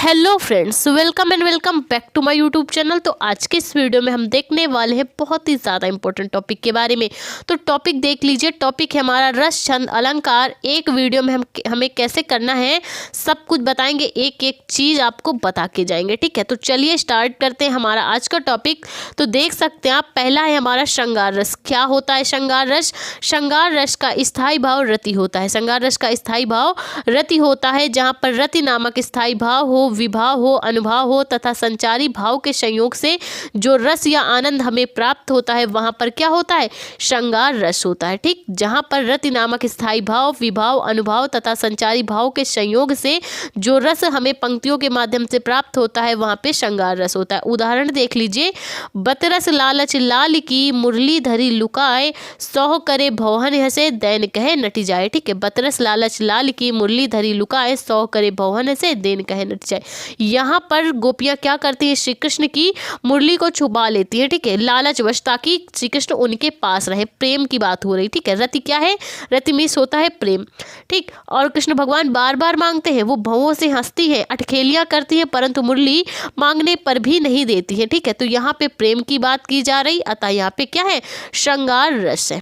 Hello friends, welcome and welcome back to my YouTube channel. तो आज के इस वीडियो में हम देखने वाले हैं बहुत ही ज़्यादा इंपॉर्टेंट टॉपिक के बारे में। तो टॉपिक देख लीजिए। टॉपिक है हमारा रस, छंद, अलंकार। एक वीडियो में हमें कैसे करना है सब कुछ बताएंगे, एक एक चीज़ आपको बता के जाएंगे। ठीक है, तो चलिए स्टार्ट करते हैं हमारा आज का टॉपिक। तो देख सकते हैं आप, पहला है हमारा श्रृंगार रस। क्या होता है श्रृंगार रस? श्रृंगार रस का स्थायी भाव रति होता है। श्रृंगार रस का स्थायी भाव रति होता है, जहाँ पर रति नामक स्थायी भाव हो, विभाव हो, अनुभाव हो तथा संचारी भाव के संयोग से जो रस या आनंद हमें प्राप्त होता है वहां पर क्या होता है? श्रृंगार रस होता है। ठीक, जहां पर रति नामक स्थायी भाव, विभाव, अनुभाव तथा संचारी भाव के संयोग से जो रस हमें पंक्तियों के माध्यम से प्राप्त होता है वहां पे श्रृंगार रस होता है। उदाहरण देख लीजिए। बतरस लालच लाल की, मुरली धरी लुकाए, सौह करे भौहन हसे, दैन कहे नटी जाए। ठीक है, बतरस लालच लाल की, मुरली धरी लुकाए, सौह करे भौहन से, देन कहे नटी जाए। यहाँ पर गोपियां क्या करती हैं? श्री कृष्ण की मुरली को छुपा लेती हैं। ठीक है, लालचवश, ताकि श्री कृष्ण उनके पास रहे। प्रेम की बात हो रही। ठीक है, रति क्या है? रति मीन्स होता है प्रेम। ठीक, और कृष्ण भगवान बार बार मांगते हैं। वो भवों से हंसती है, अटखेलियां करती है, परंतु मुरली मांगने पर भी नहीं देती है। ठीक है, तो यहाँ पे प्रेम की बात की जा रही, अतः यहाँ पे क्या है? श्रृंगार रस है।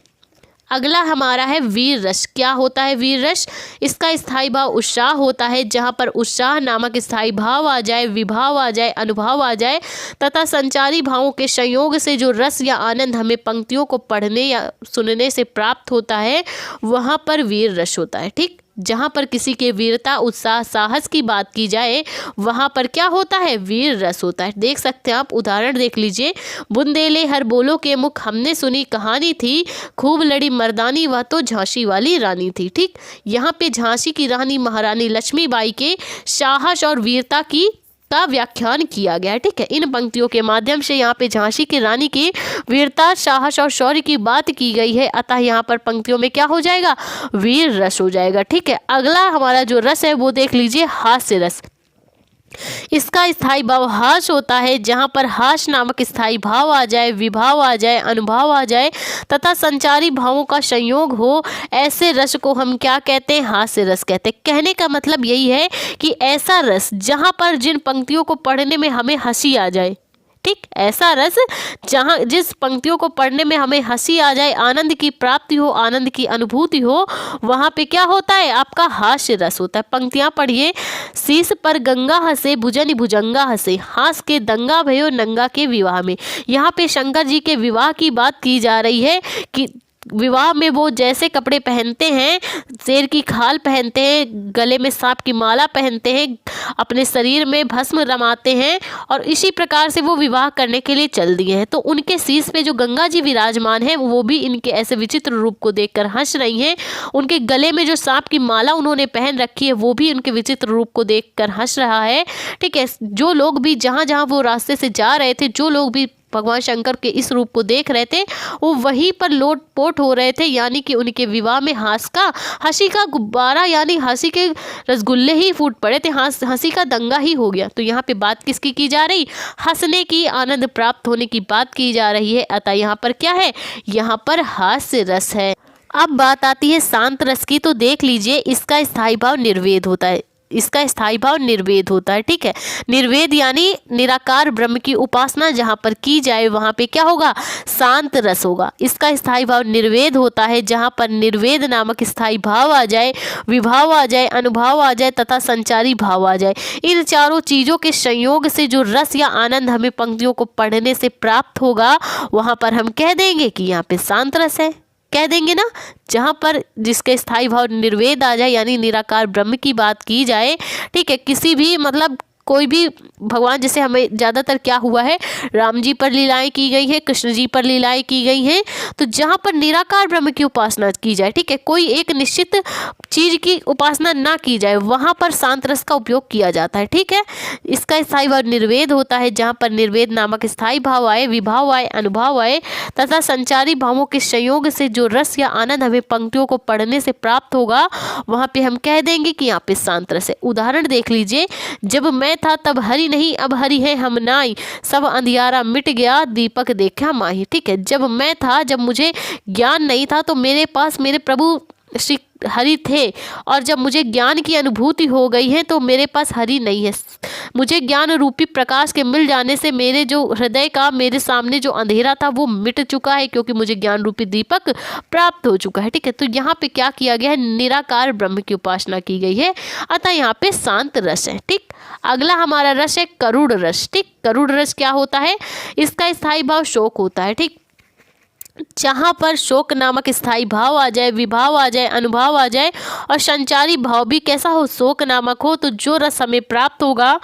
अगला हमारा है वीर रस। क्या होता है वीर रस? इसका स्थायी भाव उत्साह होता है, जहाँ पर उत्साह नामक स्थायी भाव आ जाए, विभाव आ जाए, अनुभाव आ जाए तथा संचारी भावों के संयोग से जो रस या आनंद हमें पंक्तियों को पढ़ने या सुनने से प्राप्त होता है वहाँ पर वीर रस होता है। ठीक, जहाँ पर किसी के वीरता, उत्साह, साहस की बात की जाए वहाँ पर क्या होता है? वीर रस होता है। देख सकते हैं आप, उदाहरण देख लीजिए। बुंदेले हर बोलो के मुख, हमने सुनी कहानी थी, खूब लड़ी मर्दानी, वह तो झांसी वाली रानी थी। ठीक, यहाँ पे झांसी की रानी महारानी लक्ष्मीबाई के साहस और वीरता का व्याख्यान किया गया है। ठीक है, इन पंक्तियों के माध्यम से यहाँ पे झांसी की रानी की वीरता, साहस और शौर्य की बात की गई है, अतः यहाँ पर पंक्तियों में क्या हो जाएगा? वीर रस हो जाएगा। ठीक है, अगला हमारा जो रस है वो देख लीजिए, हास्य रस। इसका स्थायी भाव हास होता है, जहाँ पर हास नामक स्थायी भाव आ जाए, विभाव आ जाए, अनुभाव आ जाए तथा संचारी भावों का संयोग हो, ऐसे रस को हम क्या कहते हैं? हास्य रस कहते हैं। कहने का मतलब यही है कि ऐसा रस जहाँ पर जिन पंक्तियों को पढ़ने में हमें हंसी आ जाए। ठीक, ऐसा रस जहाँ जिस पंक्तियों को पढ़ने में हमें हंसी आ जाए, आनंद की प्राप्ति हो, आनंद की अनुभूति हो, वहाँ पे क्या होता है? आपका हास्य रस होता है। पंक्तियाँ पढ़िए। शीश पर गंगा हंसे, भुजन भुजंगा हंसे, हास के दंगा भयो नंगा के विवाह में। यहाँ पे शंकर जी के विवाह की बात की जा रही है कि विवाह में वो जैसे कपड़े पहनते हैं, शेर की खाल पहनते हैं, गले में सांप की माला पहनते हैं, अपने शरीर में भस्म रमाते हैं और इसी प्रकार से वो विवाह करने के लिए चल दिए हैं। तो उनके शीश पे जो गंगा जी विराजमान है वो भी इनके ऐसे विचित्र रूप को देखकर हंस रही हैं। उनके गले में जो सांप की माला उन्होंने पहन रखी है वो भी उनके विचित्र रूप को देखकर हंस रहा है। ठीक है, जो लोग भी जहाँ जहाँ वो रास्ते से जा रहे थे, जो लोग भी भगवान शंकर के इस रूप को देख रहे थे वो वहीं पर लोटपोट हो रहे थे, यानी कि उनके विवाह में हंसी का गुब्बारा यानी हंसी के रसगुल्ले ही फूट पड़े थे, हंसी का दंगा ही हो गया। तो यहाँ पे बात किसकी की जा रही? हंसने की, आनंद प्राप्त होने की बात की जा रही है, अतः यहाँ पर क्या है? यहाँ पर हास्य रस है। अब बात आती है शांत रस की। तो देख लीजिए, इसका स्थायी भाव निर्वेद होता है। इसका स्थायी भाव निर्वेद होता है। ठीक है, निर्वेद यानी निराकार ब्रह्म की उपासना जहाँ पर की जाए वहाँ पे क्या होगा? शांत रस होगा। इसका स्थायी भाव निर्वेद होता है, जहाँ पर निर्वेद नामक स्थायी भाव आ जाए, विभाव आ जाए, अनुभाव आ जाए तथा संचारी भाव आ जाए। इन चारों चीज़ों के संयोग से जो रस या आनंद हमें पंक्तियों को पढ़ने से प्राप्त होगा वहाँ पर हम कह देंगे कि यहाँ पे शांत रस है। कह देंगे ना, जहाँ पर जिसके स्थायी भाव निर्वेद आ जाए यानी निराकार ब्रह्म की बात की जाए। ठीक है, किसी भी मतलब कोई भी भगवान, जैसे हमें ज़्यादातर क्या हुआ है, राम जी पर लीलाएं की गई है, कृष्ण जी पर लीलाएं की गई हैं, तो जहाँ पर निराकार ब्रह्म की उपासना की जाए, ठीक है, कोई एक निश्चित चीज़ की उपासना ना की जाए, वहाँ पर शांत रस का उपयोग किया जाता है। ठीक है, इसका स्थायी भाव निर्वेद होता है, जहाँ पर निर्वेद नामक स्थायी भाव आए, विभाव आए, अनुभाव आए तथा संचारी भावों के संयोग से जो रस या आनंद हमें पंक्तियों को पढ़ने से प्राप्त होगा वहाँ पे हम कह देंगे कि यहाँ पे शांत रस है। उदाहरण देख लीजिए। जब मैं था तब हरि नहीं, अब हरि है हम नाई, सब अंधियारा मिट गया, दीपक देखा माही। ठीक है, जब मैं था, जब मुझे ज्ञान नहीं था तो मेरे पास मेरे प्रभु श्री हरि थे, और जब मुझे ज्ञान की अनुभूति हो गई है तो मेरे पास हरि नहीं है, मुझे ज्ञान रूपी प्रकाश के मिल जाने से मेरे जो हृदय का मेरे सामने जो अंधेरा था वो मिट चुका है, क्योंकि मुझे ज्ञान रूपी दीपक प्राप्त हो चुका है। ठीक है, तो यहाँ पे क्या किया गया है, निराकार ब्रह्म की उपासना की गई है, अतः यहाँ पे शांत रस है। ठीक, अगला हमारा रस है करुण रस। ठीक, करुण रस क्या होता है, इसका स्थायी भाव शोक होता है। ठीक, जहाँ पर शोक नामक स्थायी भाव आ जाए, विभाव आ जाए, अनुभाव आ जाए और संचारी भाव भी कैसा हो, शोक नामक हो, तो जो रस हमें प्राप्त होगा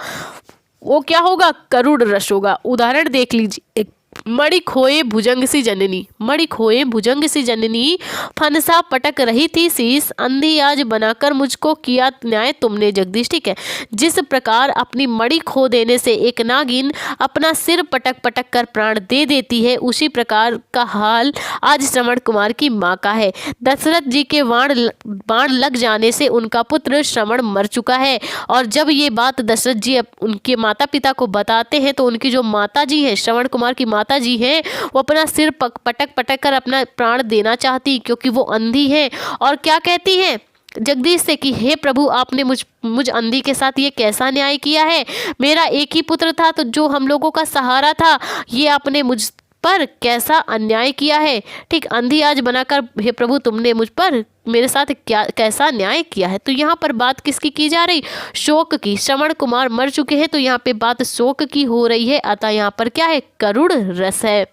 वो क्या होगा, करुण रस होगा। उदाहरण देख लीजिए, मणि खोए भुजंग सी जननी, मणि खोए भुजंग सी जननी, फनसा पटक रही थी शीस, अंधी आज बनाकर मुझको किया न्याय तुमने जगदीश। ठीक है, जिस प्रकार अपनी मणि खो देने से एक नागिन अपना सिर पटक पटक कर प्राण दे देती है, उसी प्रकार का हाल आज श्रवण कुमार की माँ का है। दशरथ जी के बाण लग जाने से उनका पुत्र श्रवण मर चुका है, और जब ये बात दशरथ जी उनके माता पिता को बताते हैं तो उनकी जो माता जी है, श्रवण कुमार की माता जी हैं, वो अपना सिर पटक पटक कर अपना प्राण देना चाहती, क्योंकि वो अंधी है, और क्या कहती है जगदीश से कि हे प्रभु, आपने मुझ अंधी के साथ ये कैसा न्याय किया है, मेरा एक ही पुत्र था तो जो हम लोगों का सहारा था, ये आपने मुझ पर कैसा अन्याय किया है। ठीक, अंधी आज बनाकर हे प्रभु तुमने मुझ पर मेरे साथ क्या कैसा न्याय किया है। तो यहाँ पर बात किसकी की जा रही, शोक की। श्रवण कुमार मर चुके हैं तो यहाँ पे बात शोक की हो रही है, अतः यहाँ पर क्या है, करुण रस है।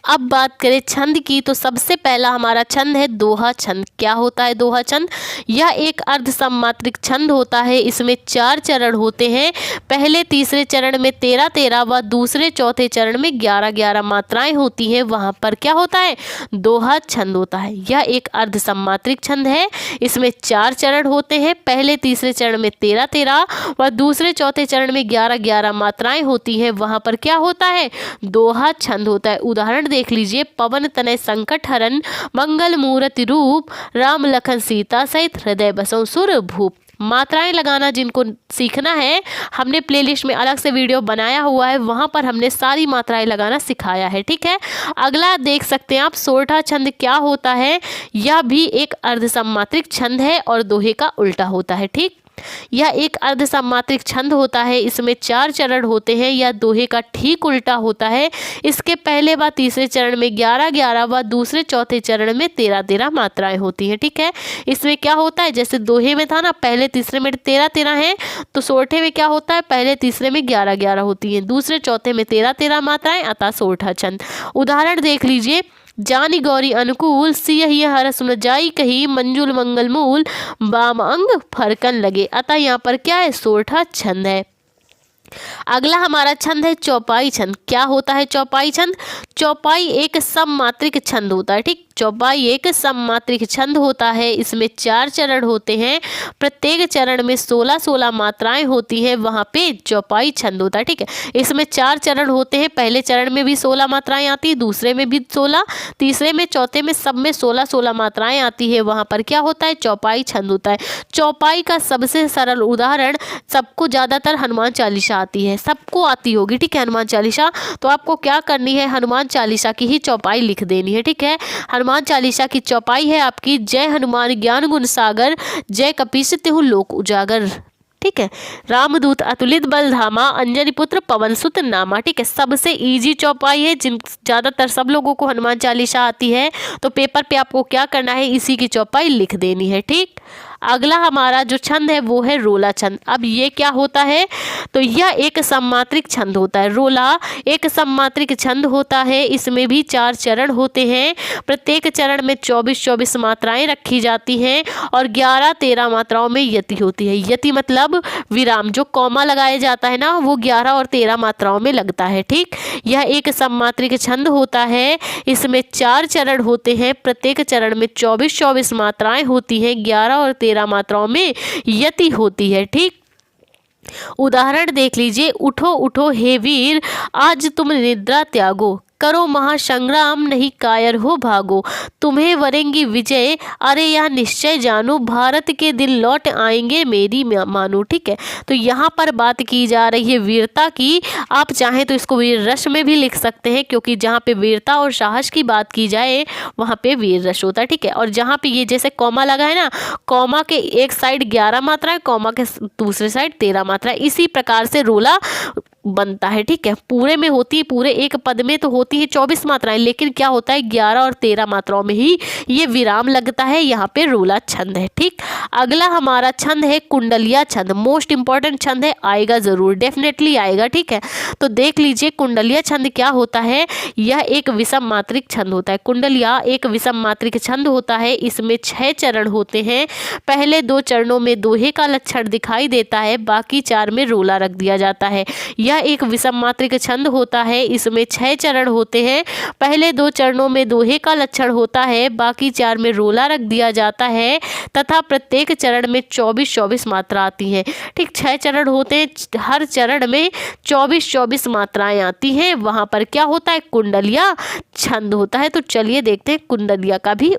अब बात करें छंद की, तो सबसे पहला हमारा छंद है दोहा छंद। क्या होता है दोहा छंद, यह एक अर्ध सम्मात्रिक छंद होता है। इसमें 4 चरण होते हैं, पहले तीसरे चरण में 13-13 व दूसरे चौथे चरण में 11-11 मात्राएं होती हैं, वहां पर क्या होता है, दोहा छंद होता है। यह एक अर्ध सम्मात्रिक छंद है, इसमें 4 चरण होते हैं, पहले तीसरे चरण में 13-13 व दूसरे चौथे चरण में 11-11 मात्राएं होती हैं, वहां पर क्या होता है, दोहा छंद होता है। उदाहरण देख लीजिए, पवन तनय संकट हरन, मंगल मूर्ति रूप, राम लखन सीता सहित हृदय बसों सुर भूप। मात्राएं लगाना जिनको सीखना है, हमने प्लेलिस्ट में अलग से वीडियो बनाया हुआ है, वहां पर हमने सारी मात्राएं लगाना सिखाया है। ठीक है, अगला देख सकते हैं आप, सोरठा छंद क्या होता है, यह भी एक अर्ध सम्मात्रिक छंद है और दोहे का उल्टा होता है। ठीक, यह एक अर्ध सम्मात्रिक छंद होता है, इसमें 4 चरण होते हैं, यह दोहे का ठीक उल्टा होता है। इसके पहले व तीसरे चरण में 11-11 व दूसरे चौथे चरण में 13-13 मात्राएं होती हैं। ठीक है, इसमें क्या होता है, जैसे दोहे में था ना, पहले तीसरे में 13-13 है, तो सोरठे में क्या होता है, पहले तीसरे में 11-11 होती हैं, दूसरे चौथे में 13-13 मात्राएं, अतः सोरठा छंद। उदाहरण देख लीजिए, जानी गौरी अनुकूल, सियहि हर सुन जाई कही, मंजुल मंगल मूल, बाम अंग फरकन लगे, अतः यहाँ पर क्या है, सोरठा छंद है। अगला हमारा छंद है चौपाई छंद। क्या होता है चौपाई छंद, चौपाई एक सममात्रिक छंद होता है। ठीक, चौपाई एक सममात्रिक छंद होता है, इसमें 4 चरण होते हैं, प्रत्येक चरण में 16-16 मात्राएं होती हैं, वहां पे चौपाई छंद होता है। ठीक है, इसमें 4 चरण होते हैं, पहले चरण में भी 16 मात्राएं आती है, दूसरे में भी 16, तीसरे में, चौथे में, सब में 16-16 मात्राएं आती है, वहां पर क्या होता है, चौपाई छंद होता है। चौपाई का सबसे सरल उदाहरण, सबको ज्यादातर हनुमान चालीसा आती है, सबको आती होगी। ठीक है, हनुमान चालीसा, तो आपको क्या करनी है, हनुमान चालीसा की ही चौपाई लिख देनी है। ठीक है, हनुमान चालीसा की चौपाई है आपकी, जय हनुमान ज्ञान गुण सागर, जय कपीस तिहु लोक उजागर। ठीक है, रामदूत अतुलित बल धामा, अंजनी पुत्र पवन सुत नामा। ठीक है, सबसे इजी चौपाई है, जिन ज़्यादातर सब लोगों को हनुमान चालीसा आती है, तो पेपर पे आपको क्या करना है, इसी की चौपाई लिख देनी है। ठीक, अगला हमारा जो छंद है वो है रोला छंद। अब ये क्या होता है, तो यह एक सममात्रिक छंद होता है। रोला एक सममात्रिक छंद होता है, इसमें भी 4 चरण होते हैं, प्रत्येक चरण में 24-24 मात्राएं रखी जाती हैं और 11-13 मात्राओं में यति होती है। यति मतलब विराम, जो कॉमा लगाया जाता है ना, वो 11 और 13 मात्राओं में लगता है। ठीक, यह एक सममात्रिक छंद होता है, इसमें 4 चरण होते हैं, प्रत्येक चरण में 24-24 मात्राएं होती हैं, 11 और 13 मात्राओं में यति होती है। ठीक, उदाहरण देख लीजिए, उठो उठो हे वीर, आज तुम निद्रा त्यागो। करो महासंग्राम, नहीं कायर हो भागो, तुम्हें वरेंगी विजय, अरे यह निश्चय जानो, भारत के दिन लौट आएंगे मेरी मानो। ठीक है, तो यहाँ पर बात की जा रही है वीरता की। आप चाहें तो इसको वीर रस में भी लिख सकते हैं, क्योंकि जहाँ पे वीरता और साहस की बात की जाए वहाँ पे वीर रस होता है। ठीक है, और जहाँ पे ये जैसे कॉमा लगा है ना, कॉमा के एक साइड 11 मात्रा है, कॉमा के दूसरे साइड 13 मात्रा है, इसी प्रकार से रोला बनता है। ठीक है, पूरे में होती है, पूरे एक पद में तो होती है 24 मात्राएं, लेकिन क्या होता है 11 और 13 मात्राओं में ही ये विराम लगता है, यहाँ पे रोला छंद है। ठीक, अगला हमारा छंद है कुंडलिया छंद। मोस्ट इंपॉर्टेंट छंद है, आएगा जरूर, डेफिनेटली आएगा। ठीक है, तो देख लीजिए कुंडलिया छंद क्या होता है। यह एक विषम मात्रिक छंद होता है। कुंडलिया एक विषम मात्रिक छंद होता है। इसमें 6 चरण होते हैं। पहले 2 चरणों में दोहे का लक्षण दिखाई देता है, बाकी 4 में रोला रख दिया जाता है। यह एक विषम मात्रिक छंद होता है। इसमें 6 चरण होते हैं। पहले 2 चरणों में दोहे का लक्षण होता है, बाकी 4 में रोला रख दिया जाता है, तथा प्रत्येक चरण में 24-24 मात्रा आती हैं। ठीक, 6 चरण होते हैं, हर चरण में 24-24 मात्राएं आती हैं। वहां पर क्या होता है, कुंडलिया छंद होता है। तो चलिए देखते हैं कुंडलिया का भी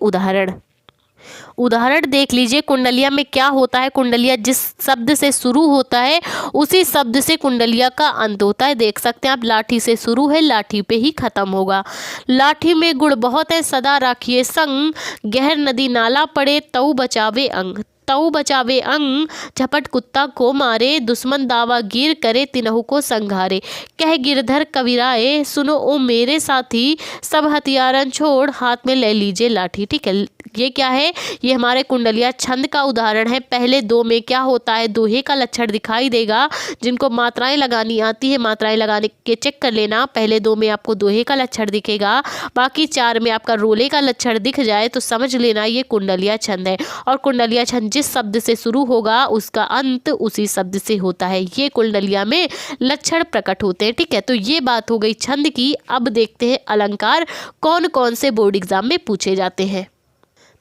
उदाहरण देख लीजिए। कुंडलिया में क्या होता है, कुंडलिया जिस शब्द से शुरू होता है उसी शब्द से कुंडलिया का अंत होता है। देख सकते हैं आप, लाठी से शुरू है, लाठी पे ही खत्म होगा। लाठी में गुड़ बहुत है, सदा राखिए संग, गहर नदी नाला पड़े, तऊ बचावे अंग, तऊ बचावे अंग, झपट कुत्ता को मारे, दुश्मन दावा गिर करे, तिनहु को संघारे, कह गिरधर कविराए, सुनो ओ मेरे साथी, सब हथियारन छोड़, हाथ में ले लीजिए लाठी। ठीक है, ये क्या है, ये हमारे कुंडलिया छंद का उदाहरण है। पहले 2 में क्या होता है, दोहे का लक्षण दिखाई देगा। जिनको मात्राएं लगानी आती है, मात्राएं लगाने के चेक कर लेना। पहले 2 में आपको दोहे का लक्षण दिखेगा, बाकी 4 में आपका रोले का लक्षण दिख जाए तो समझ लेना ये कुंडलिया छंद है। और कुंडलिया छंद जिस शब्द से शुरू होगा उसका अंत उसी शब्द से होता है। ये कुंडलिया में लक्षण प्रकट होते हैं। ठीक है, तो ये बात हो गई छंद की। अब देखते हैं अलंकार कौन कौन से बोर्ड एग्जाम में पूछे जाते हैं।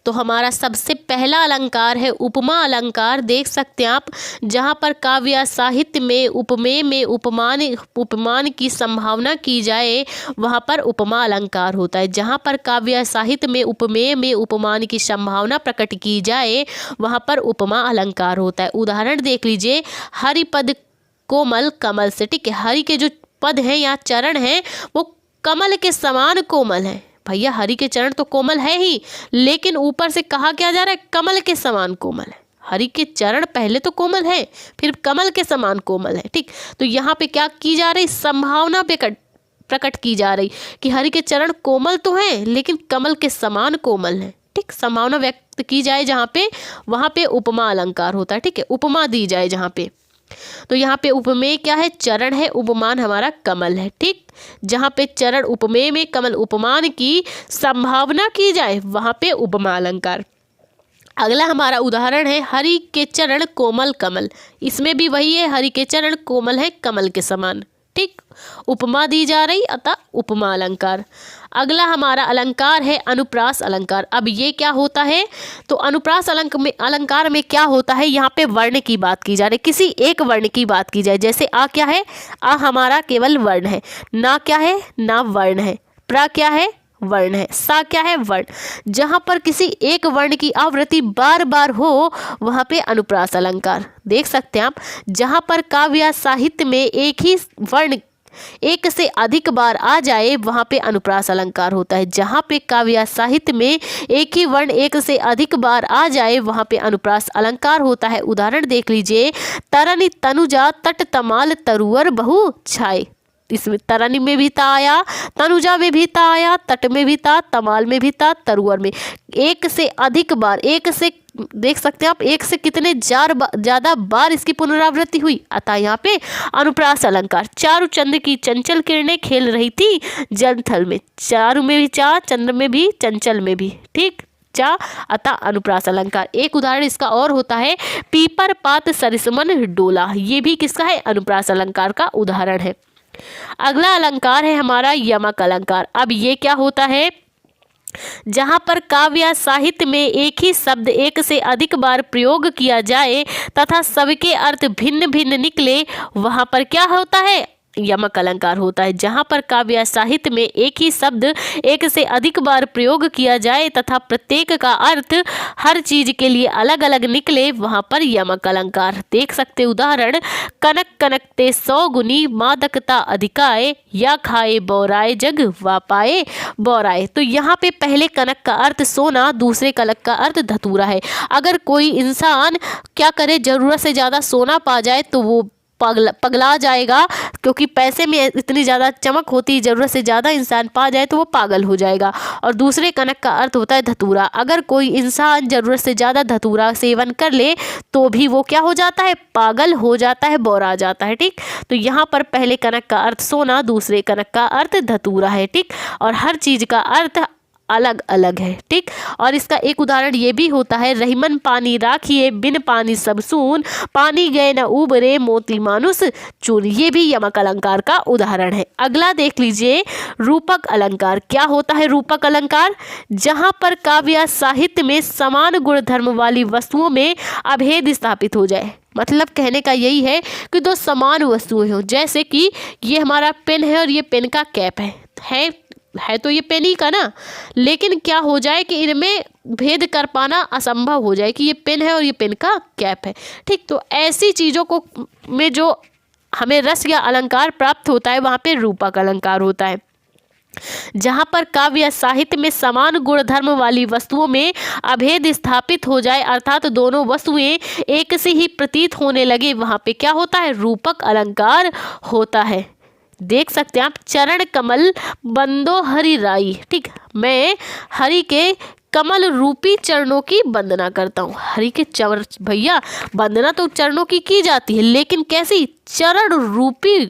तो हमारा सबसे पहला अलंकार है उपमा अलंकार। देख सकते हैं आप, जहाँ पर काव्य साहित्य में उपमेय में उपमान की संभावना की जाए वहाँ पर उपमा अलंकार होता है। जहाँ पर काव्य साहित्य में उपमेय में उपमान की संभावना प्रकट की जाए वहाँ पर उपमा अलंकार होता है। उदाहरण देख लीजिए, हरिपद कोमल कमल से। ठीक है, हरि के जो पद हैं या चरण हैं वो कमल के समान कोमल है। भैया हरि के चरण तो कोमल है ही, लेकिन ऊपर से कहा क्या जा रहा है, कमल के समान कोमल है। हरि के चरण पहले तो कोमल है, फिर कमल के समान कोमल है। ठीक, तो यहाँ पे क्या की जा रही, संभावना पे प्रकट की जा रही कि हरि के चरण कोमल तो हैं लेकिन कमल के समान कोमल है। ठीक, संभावना व्यक्त की जाए जहाँ पे, वहाँ पे उपमा अलंकार होता है। ठीक है, उपमा दी जाए जहाँ पे। तो यहाँ पे उपमेय क्या है, चरण है, उपमान हमारा कमल है। ठीक, जहाँ पे चरण उपमेय में, कमल उपमान की संभावना की जाए वहाँ पे उपमा अलंकार। अगला हमारा उदाहरण है हरि के चरण कोमल कमल। इसमें भी वही है, हरि के चरण कोमल है कमल के समान। ठीक, उपमा दी जा रही, अतः उपमा अलंकार। अगला हमारा अलंकार है अनुप्रास अलंकार। अब ये क्या होता है, तो अनुप्रास अलंकार में क्या होता है, यहाँ पे वर्ण की बात की जा रही, किसी एक वर्ण की बात की जाए। जैसे आ क्या है, आ हमारा केवल वर्ण है, ना क्या है, ना वर्ण है, प्रा क्या है, वर्ण है, सा क्या है, वर्ण। जहां पर किसी एक वर्ण की आवृत्ति बार बार हो वहां पे अनुप्रास अलंकार। देख सकते हैं आप, जहां पर काव्य साहित्य में एक ही वर्ण एक से अधिक बार आ जाए वहां पे अनुप्रास अलंकार होता है। जहां पे काव्य साहित्य में एक ही वर्ण एक से अधिक बार आ जाए वहां पे अनुप्रास अलंकार होता है। उदाहरण देख लीजिए, तरनि तनुजा तट तमाल तरुअर बहु छाए। इसमें तरनी में भी ता आया, तनुजा में भी ता आया, तट में भी ता, तमाल में भी ता, तरुअर में। एक से अधिक बार, एक से देख सकते हैं आप, एक से कितने ज्यादा बार इसकी पुनरावृत्ति हुई, अतः यहाँ पे अनुप्रास अलंकार। चारु चंद्र की चंचल किरणें खेल रही थी जलथल में। चारु में भी चा, चंद्र में भी, चंचल में भी। ठीक, चा, अतः अनुप्रास अलंकार। एक उदाहरण इसका और होता है पीपर पात सरिसमन डोला। ये भी किसका है, अनुप्रास अलंकार का उदाहरण है। अगला अलंकार है हमारा यमक अलंकार। अब ये क्या होता है, जहां पर काव्य साहित्य में एक ही शब्द एक से अधिक बार प्रयोग किया जाए तथा सबके अर्थ भिन्न भिन्न निकले वहां पर क्या होता है, यमक अलंकार होता है। जहाँ पर काव्य या साहित्य में एक ही शब्द एक से अधिक बार प्रयोग किया जाए तथा प्रत्येक का अर्थ हर चीज के लिए अलग अलग निकले, वहां पर यमक अलंकार। देख सकते उदाहरण, कनक कनकते 100 गुनी, मादकता अधिकाए, या खाए बौराए जग वापाए बौराए। तो यहाँ पे पहले कनक का अर्थ सोना, दूसरे कनक का अर्थ धतूरा है। अगर कोई इंसान क्या करे, जरूरत से ज्यादा सोना पा जाए तो वो पगला जाएगा, क्योंकि पैसे में इतनी ज़्यादा चमक होती है, ज़रूरत से ज़्यादा इंसान पा जाए तो वो पागल हो जाएगा। और दूसरे कनक का अर्थ होता है धतूरा। अगर कोई इंसान ज़रूरत से ज़्यादा धतूरा सेवन कर ले तो भी वो क्या हो जाता है, पागल हो जाता है, बौरा जाता है। ठीक, तो यहाँ पर पहले कनक का अर्थ सोना, दूसरे कनक का अर्थ धतूरा है। ठीक, और हर चीज़ का अर्थ अलग अलग है। ठीक, और इसका एक उदाहरण ये भी होता है, रहीमन पानी राखिए, बिन पानी सब सून, पानी गए न उबरे, मोती मानुष चूर। ये भी यमक अलंकार का उदाहरण है। अगला देख लीजिए, रूपक अलंकार। क्या होता है रूपक अलंकार? जहाँ पर काव्य या साहित्य में समान गुण धर्म वाली वस्तुओं में अभेद स्थापित हो जाए। मतलब कहने का यही है कि दो समान वस्तुएं हो, जैसे कि ये हमारा पेन है और ये पेन का कैप है तो ये पेन ही का ना, लेकिन क्या हो जाए कि इनमें भेद कर पाना असंभव हो जाए कि ये पेन है और ये पेन का कैप है। ठीक, तो ऐसी चीज़ों को में जो हमें रस या अलंकार प्राप्त होता है वहाँ पे रूपक अलंकार होता है। जहाँ पर काव्य या साहित्य में समान गुण धर्म वाली वस्तुओं में अभेद स्थापित हो जाए, अर्थात दोनों वस्तुएं एक सी ही प्रतीत होने लगे, वहाँ पे क्या होता है, रूपक अलंकार होता है। देख सकते हैं आप, चरण कमल बंदो हरि राई। ठीक, मैं हरि के कमल रूपी चरणों की वंदना करता हूँ। हरि के चरण, भैया वंदना तो चरणों की जाती है, लेकिन कैसी, चरण रूपी,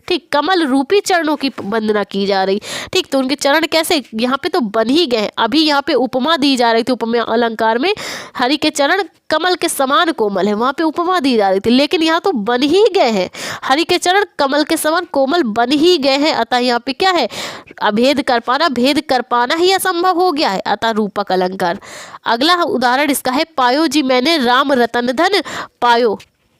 ठीक, कमल रूपी चरणों की वंदना की जा रही। ठीक, तो उनके चरण कैसे, यहाँ पे तो बन ही गए। अभी यहाँ पे उपमा दी जा रही थी, उपमा अलंकार में हरि के चरण कमल के समान कोमल है, वहाँ पे उपमा दी जा रही थी, लेकिन यहाँ तो बन ही गए हैं। हरि के चरण कमल के समान कोमल बन ही गए हैं, अतः यहाँ पे क्या है, अभेद कर पाना, भेद कर पाना ही असंभव हो गया है, अतः रूपक अलंकार। अगला उदाहरण इसका है, पायो जी मैंने राम रतन धन पायो।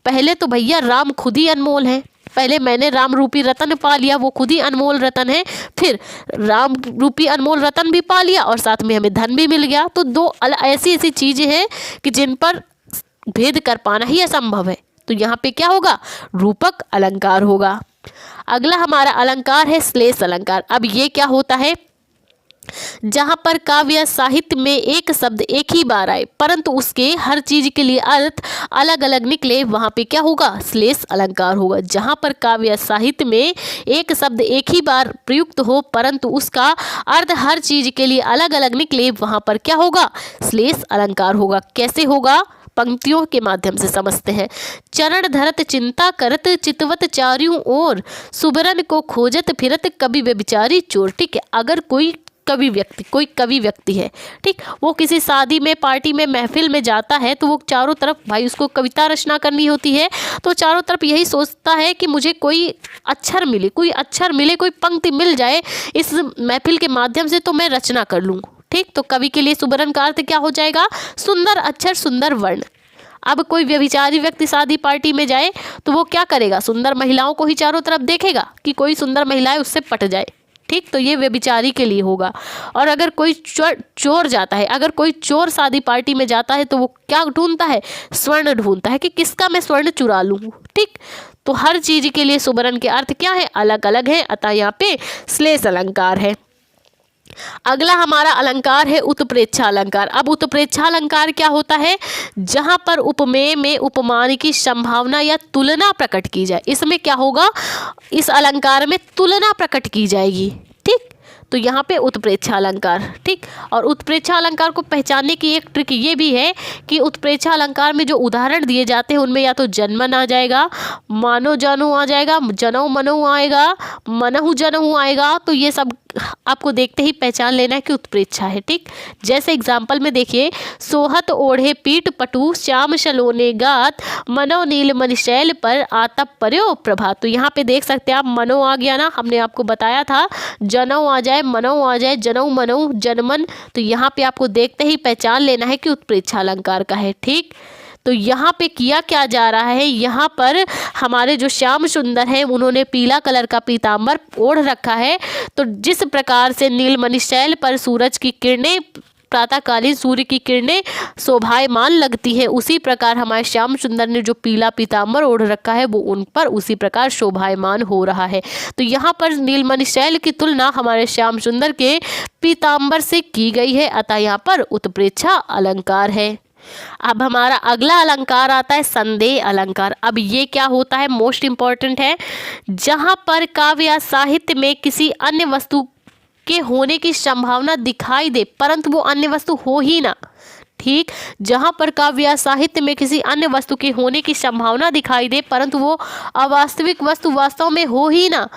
पहले तो भैया राम खुद ही अनमोल है, पहले मैंने राम रूपी रतन पा लिया, वो खुद ही अनमोल रतन है, फिर राम रूपी अनमोल रतन भी पा लिया और साथ में हमें धन भी मिल गया। तो दो ऐसी ऐसी चीजें हैं कि जिन पर भेद कर पाना ही असंभव है, तो यहाँ पे क्या होगा, रूपक अलंकार होगा। अगला हमारा अलंकार है श्लेष अलंकार। अब ये क्या होता है, जहाँ पर काव्य या साहित्य में एक शब्द एक ही बार आए परंतु उसके हर चीज के लिए अर्थ अलग अलग निकले, वहाँ पे क्या होगा, श्लेष अलंकार होगा। जहाँ पर काव्य या साहित्य में एक शब्द एक ही बार प्रयुक्त हो परंतु उसका अर्थ हर चीज के लिए अलग अलग निकले, वहाँ पर क्या होगा, श्लेष अलंकार होगा। कैसे होगा, पंक्तियों के माध्यम से समझते हैं। चरण धरत चिंता करत, चितवत चारियों ओर, सुबरन को खोजत फिरत, कवि व्यभिचारी चोर। ठीक है, अगर कोई कवि व्यक्ति है, ठीक, वो किसी शादी में, पार्टी में, महफिल में जाता है तो वो चारों तरफ, भाई उसको कविता रचना करनी होती है तो चारों तरफ यही सोचता है कि मुझे कोई अक्षर मिले, कोई पंक्ति मिल जाए इस महफिल के माध्यम से तो मैं रचना कर लूँ। ठीक, तो कवि के लिए सुबरन का अर्थ क्या हो जाएगा, सुंदर अक्षर, सुंदर वर्ण। अब कोई व्यभिचारी व्यक्ति शादी पार्टी में जाए तो वो क्या करेगा, सुंदर महिलाओं को ही चारों तरफ देखेगा कि कोई सुंदर महिलाएं उससे पट जाए। ठीक, तो ये व्यभिचारी के लिए होगा। और अगर कोई चोर जाता है, अगर कोई चोर शादी पार्टी में जाता है तो वो क्या ढूंढता है, स्वर्ण ढूंढता है कि किसका मैं स्वर्ण चुरा लूँ। ठीक, तो हर चीज के लिए सुबरन के अर्थ क्या है, अलग अलग है, अतः यहाँ पे श्लेष अलंकार है। अगला हमारा अलंकार है उत्प्रेक्षा अलंकार। अब उत्प्रेक्षा अलंकार क्या होता है, जहां पर उपमेय में उपमान की संभावना या तुलना प्रकट की जाए। इसमें क्या होगा, इस अलंकार में तुलना प्रकट की जाएगी। ठीक, तो यहाँ पे उत्प्रेक्षा अलंकार। ठीक, और उत्प्रेक्षा अलंकार को पहचानने की एक ट्रिक ये भी है कि उत्प्रेक्षा अलंकार में जो उदाहरण दिए जाते हैं उनमें या तो जन्मन आ जाएगा, मानो जनो आ जाएगा, जनऊ मनो आएगा, मनहु जनहु आएगा, तो ये सब आपको देखते ही पहचान लेना है कि उत्प्रेक्षा है। ठीक, जैसे एग्जाम्पल में देखिए, सोहत ओढ़े पीठ पटु, श्याम शलोने गात, मनो नील मनिशैल पर आतप पर्यो प्रभात। तो यहाँ पे देख सकते हैं आप, मनो आ गया ना, हमने आपको बताया था, जनऊ आ जाए, मनऊ आ जाए, जनऊ मनऊ जनमन, तो यहाँ पे आपको देखते ही पहचान लेना है कि उत्प्रेक्षा अलंकार का है। ठीक, तो यहाँ पे किया क्या जा रहा है, यहाँ पर हमारे जो श्याम सुंदर है उन्होंने पीला कलर का पीताम्बर ओढ़ रखा है। तो जिस प्रकार से नीलमणि शैल पर सूरज की किरणें, प्रातःकालीन सूर्य की किरणें शोभायमान लगती है, उसी प्रकार हमारे श्याम सुंदर ने जो पीला पीताम्बर ओढ़ रखा है वो उन पर उसी प्रकार शोभायमान हो रहा है। तो यहाँ पर नीलमणि शैल की तुलना हमारे श्याम सुंदर के पीताम्बर से की गई है, अतः यहाँ पर उत्प्रेक्षा अलंकार है। अब हमारा अगला अलंकार आता है संदेह अलंकार। अब ये क्या होता है, मोस्ट इंपॉर्टेंट है। जहाँ पर काव्य या साहित्य में किसी अन्य वस्तु के होने की संभावना दिखाई दे परंतु वो अन्य वस्तु हो ही ना, ठीक, जहां पर काव्य या साहित्य में किसी अन्य वस्तु के होने की संभावना दिखाई दे परंतु वो अवास्तविक वस्तु वास्तव में हो ही ना,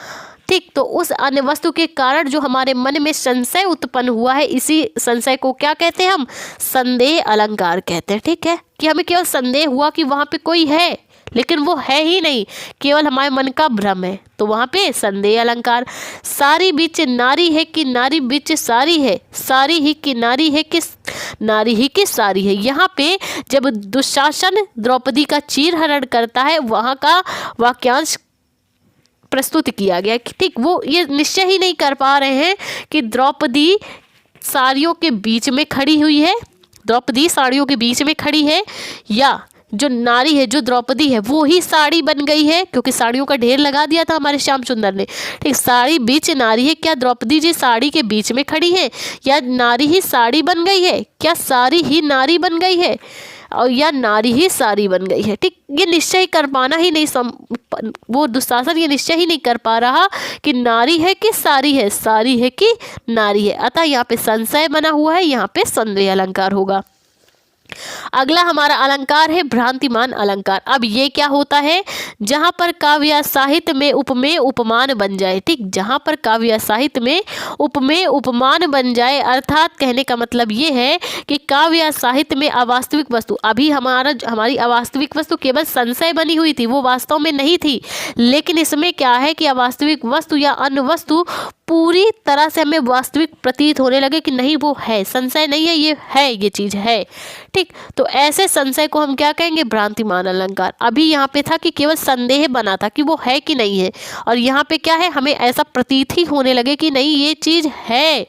ठीक, तो उस अन्य वस्तु के कारण जो हमारे मन में संशय उत्पन्न हुआ है, इसी संशय को क्या कहते हैं, हम संदेह अलंकार कहते हैं। ठीक है, कि हमें केवल संदेह हुआ कि वहां पे कोई है लेकिन वो है ही नहीं, केवल हमारे मन का भ्रम है, तो वहाँ पे संदेह अलंकार। सारी बीच नारी है कि नारी बीच सारी है, सारी ही कि नारी है कि नारी ही की सारी है। यहाँ पे जब दुशासन द्रौपदी का चीरहरण करता है वहाँ का वाक्यांश प्रस्तुत किया गया, ठीक, वो ये निश्चय ही नहीं कर पा रहे हैं कि द्रौपदी साड़ियों के बीच में खड़ी हुई है, द्रौपदी साड़ियों के बीच में खड़ी है, या जो नारी है, जो द्रौपदी है, वो ही साड़ी बन गई है, क्योंकि साड़ियों का ढेर लगा दिया था हमारे श्याम सुंदर ने। ठीक, साड़ी बीच नारी है, क्या द्रौपदी जी साड़ी के बीच में खड़ी है, या नारी ही साड़ी बन गई है, क्या साड़ी ही नारी बन गई है, और या नारी ही साड़ी बन गई है। ठीक, ये निश्चय कर पाना ही नहीं, वो दुशासन ये निश्चय ही नहीं कर पा रहा कि नारी है कि सारी है, सारी है कि नारी है, अतः यहाँ पे संशय बना हुआ है, यहाँ पे संदेह अलंकार होगा। अगला हमारा अलंकार है भ्रांतिमान अलंकार। अब ये क्या होता है, जहां पर काव्य या साहित्य में उपमेय उपमान बन जाए, ठीक, जहां पर काव्य या साहित्य में उपमेय उपमान बन जाए, अर्थात कहने का मतलब ये है कि काव्य या साहित्य में अवास्तविक वस्तु, अभी हमारी अवास्तविक वस्तु केवल संशय बनी हुई थी, वो वास्तव में नहीं थी, लेकिन इसमें क्या है कि अवास्तविक वस्तु या अन्य वस्तु पूरी तरह से हमें वास्तविक प्रतीत होने लगे कि नहीं वो है, संशय नहीं है, ये है, ये चीज है। ठीक, तो ऐसे संशय को हम क्या कहेंगे, भ्रांतिमान अलंकार। अभी यहाँ पे था कि केवल संदेह बना था कि वो है कि नहीं है, और यहाँ पे क्या है, हमें ऐसा प्रतीत ही होने लगे कि नहीं ये चीज है,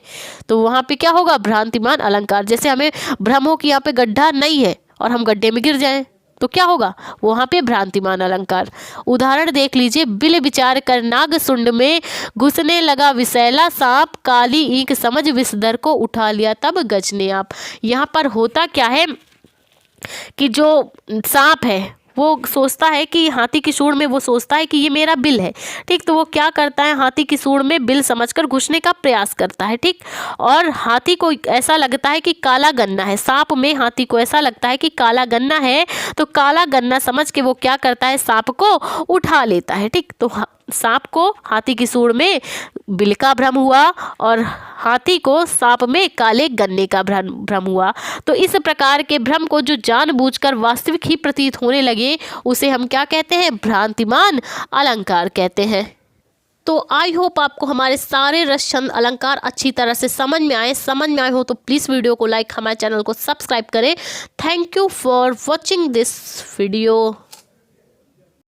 तो वहाँ पे क्या होगा, भ्रांतिमान अलंकार। जैसे हमें भ्रम हो कि यहाँ पे गड्ढा नहीं है और हम गड्ढे में गिर जाएं तो क्या होगा, वहाँ पे भ्रांतिमान अलंकार। उदाहरण देख लीजिए, बिल विचार कर नाग सुंड में घुसने लगा विषैला सांप, काली ईंक समझ विषधर को उठा लिया तब गज ने आप। यहाँ पर होता क्या है कि जो सांप है वो सोचता है कि हाथी की सूंड में, वो सोचता है कि ये मेरा बिल है, ठीक, तो वो क्या करता है, हाथी की सूंड में बिल समझकर घुसने का प्रयास करता है, ठीक, और हाथी को ऐसा लगता है कि काला गन्ना है, सांप में हाथी को ऐसा लगता है कि काला गन्ना है, तो काला गन्ना समझ के वो क्या करता है, सांप को उठा लेता है, ठीक, तो सांप को हाथी की सूंड में बिल का भ्रम हुआ और हाथी को सांप में काले गन्ने का भ्रम हुआ। तो इस प्रकार के भ्रम को जो जानबूझकर वास्तविक ही प्रतीत होने लगे उसे हम क्या कहते हैं, भ्रांतिमान अलंकार कहते हैं। तो आई होप आपको हमारे सारे रस छंद अलंकार अच्छी तरह से समझ में आए हो तो प्लीज़ वीडियो को लाइक, हमारे चैनल को सब्सक्राइब करें। Thank you for watching this video.